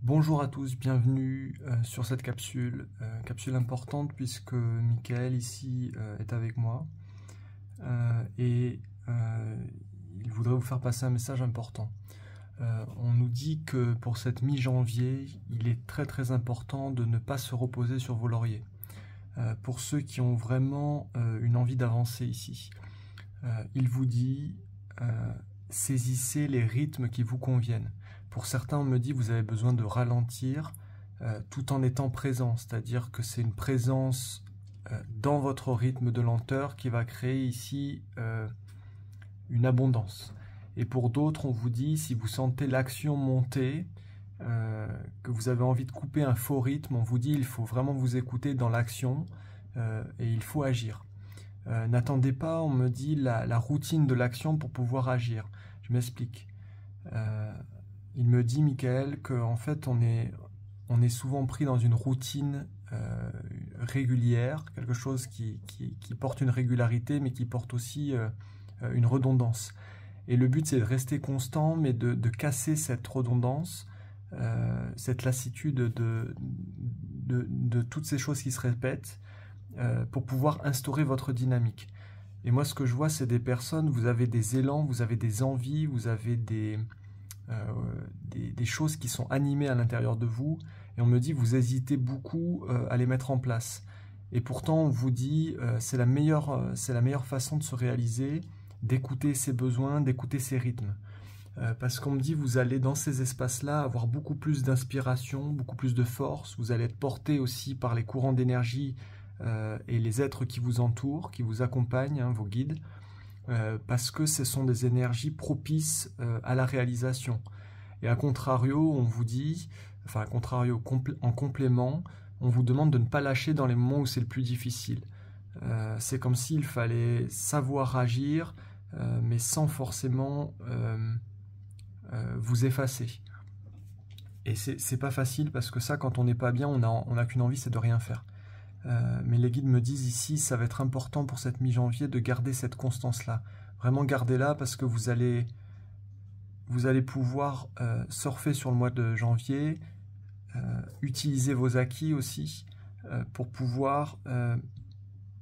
Bonjour à tous, bienvenue sur cette capsule, capsule importante puisque Michael ici est avec moi et il voudrait vous faire passer un message important. On nous dit que pour cette mi-janvier, il est très important de ne pas se reposer sur vos lauriers. Pour ceux qui ont vraiment une envie d'avancer ici, il vous dit saisissez les rythmes qui vous conviennent. Pour certains, on me dit vous avez besoin de ralentir tout en étant présent, c'est-à-dire que c'est une présence dans votre rythme de lenteur qui va créer ici une abondance. Et pour d'autres, on vous dit si vous sentez l'action monter, que vous avez envie de couper un faux rythme, on vous dit il faut vraiment vous écouter dans l'action et il faut agir. N'attendez pas, on me dit, la routine de l'action pour pouvoir agir. Je m'explique. Il me dit, Michael, qu'en fait, on est souvent pris dans une routine régulière, quelque chose qui porte une régularité, mais qui porte aussi une redondance. Et le but, c'est de rester constant, mais de casser cette redondance, cette lassitude de toutes ces choses qui se répètent, pour pouvoir instaurer votre dynamique. Et moi, ce que je vois, c'est des personnes, vous avez des élans, vous avez des envies, vous avez des choses qui sont animées à l'intérieur de vous, et on me dit, vous hésitez beaucoup à les mettre en place. Et pourtant, on vous dit, c'est la meilleure façon de se réaliser, d'écouter ses besoins, d'écouter ses rythmes. Parce qu'on me dit, vous allez dans ces espaces-là avoir beaucoup plus d'inspiration, beaucoup plus de force, vous allez être porté aussi par les courants d'énergie et les êtres qui vous entourent, qui vous accompagnent, hein, vos guides, parce que ce sont des énergies propices à la réalisation. Et à contrario, on vous dit, enfin à contrario, en complément, on vous demande de ne pas lâcher dans les moments où c'est le plus difficile. C'est comme s'il fallait savoir agir, mais sans forcément vous effacer. Et c'est pas facile parce que ça, quand on n'est pas bien, on n'a qu'une envie, c'est de rien faire. Mais les guides me disent ici, ça va être important pour cette mi-janvier de garder cette constance-là. Vraiment gardez-la parce que vous allez pouvoir surfer sur le mois de janvier, utiliser vos acquis aussi pour pouvoir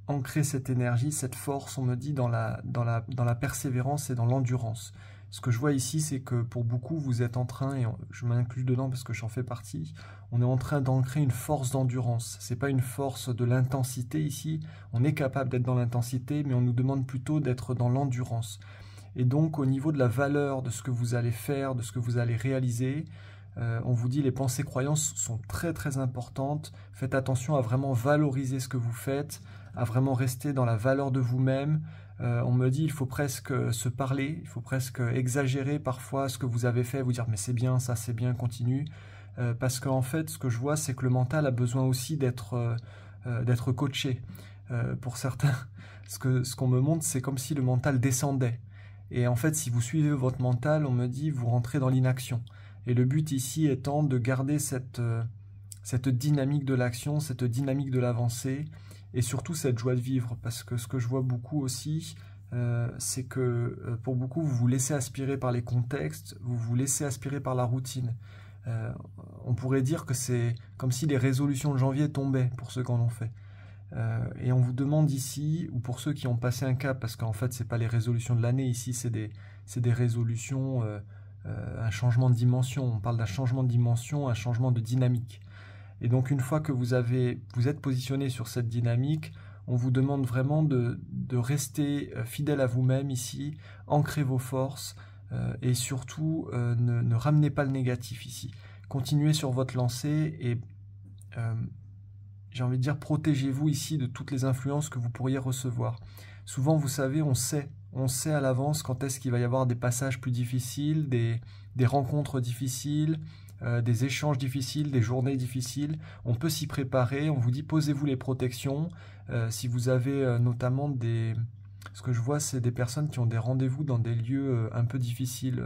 ancrer cette énergie, cette force, on me dit, dans la persévérance et dans l'endurance. Ce que je vois ici, c'est que pour beaucoup, vous êtes en train, et je m'inclus dedans parce que j'en fais partie, on est en train d'ancrer une force d'endurance. Ce n'est pas une force de l'intensité ici, on est capable d'être dans l'intensité, mais on nous demande plutôt d'être dans l'endurance. Et donc, au niveau de la valeur de ce que vous allez faire, de ce que vous allez réaliser, on vous dit les pensées-croyances sont très importantes. Faites attention à vraiment valoriser ce que vous faites, à vraiment rester dans la valeur de vous-même. On me dit il faut presque se parler, il faut presque exagérer parfois ce que vous avez fait, vous dire mais c'est bien, ça c'est bien, continue. Parce qu'en fait, ce que je vois, c'est que le mental a besoin aussi d'être coaché. Pour certains, ce qu'on me montre, c'est comme si le mental descendait. Et en fait, si vous suivez votre mental, on me dit vous rentrez dans l'inaction. Et le but ici étant de garder cette dynamique de l'action, cette dynamique de l'avancée, et surtout cette joie de vivre, parce que ce que je vois beaucoup aussi, c'est que pour beaucoup, vous vous laissez aspirer par les contextes, vous vous laissez aspirer par la routine. On pourrait dire que c'est comme si les résolutions de janvier tombaient pour ceux qui en ont fait. Et on vous demande ici, ou pour ceux qui ont passé un cap, parce qu'en fait, c'est pas les résolutions de l'année, ici, c'est des résolutions, un changement de dimension. On parle d'un changement de dimension, un changement de dynamique. Et donc une fois que vous êtes positionné sur cette dynamique, on vous demande vraiment de rester fidèle à vous-même ici, ancrer vos forces et surtout ne ramenez pas le négatif ici. Continuez sur votre lancée et j'ai envie de dire protégez-vous ici de toutes les influences que vous pourriez recevoir. Souvent vous savez, on sait à l'avance quand est-ce qu'il va y avoir des passages plus difficiles, des rencontres difficiles, des échanges difficiles, des journées difficiles. On peut s'y préparer, on vous dit posez-vous les protections. Si vous avez notamment ce que je vois, c'est des personnes qui ont des rendez-vous dans des lieux un peu difficiles.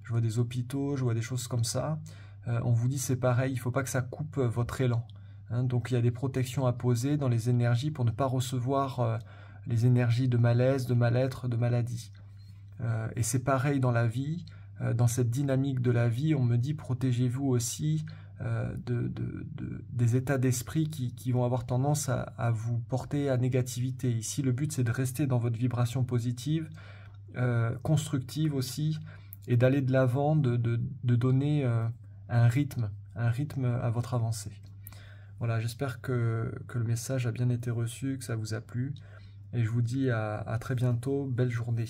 Je vois des hôpitaux, je vois des choses comme ça. On vous dit c'est pareil, il ne faut pas que ça coupe votre élan. Hein, donc il y a des protections à poser dans les énergies pour ne pas recevoir les énergies de malaise, de mal-être, de maladie. Et c'est pareil dans la vie. dans cette dynamique de la vie, on me dit protégez-vous aussi des états d'esprit qui vont avoir tendance à vous porter à négativité. Ici, le but, c'est de rester dans votre vibration positive, constructive aussi, et d'aller de l'avant, de donner un rythme à votre avancée. Voilà, j'espère que le message a bien été reçu, que ça vous a plu, et je vous dis à très bientôt, belle journée.